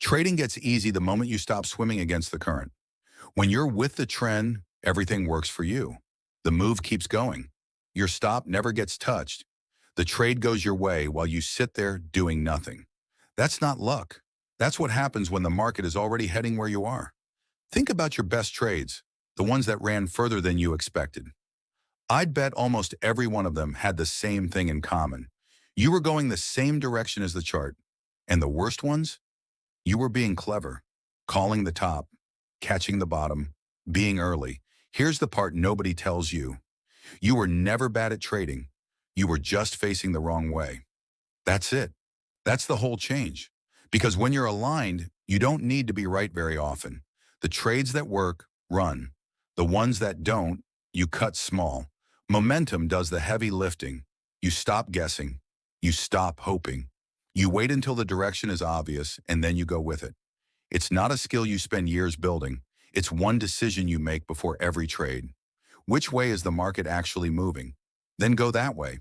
Trading gets easy the moment you stop swimming against the current. When you're with the trend, everything works for you. The move keeps going. Your stop never gets touched. The trade goes your way while you sit there doing nothing. That's not luck. That's what happens when the market is already heading where you are. Think about your best trades, the ones that ran further than you expected. I'd bet almost every one of them had the same thing in common. You were going the same direction as the chart. And the worst ones? You were being clever, calling the top, catching the bottom, being early. Here's the part nobody tells you. You were never bad at trading. You were just facing the wrong way. That's it. That's the whole change. Because when you're aligned, you don't need to be right very often. The trades that work, run. The ones that don't, you cut small. Momentum does the heavy lifting. You stop guessing. You stop hoping. You wait until the direction is obvious, and then you go with it. It's not a skill you spend years building. It's one decision you make before every trade. Which way is the market actually moving? Then go that way.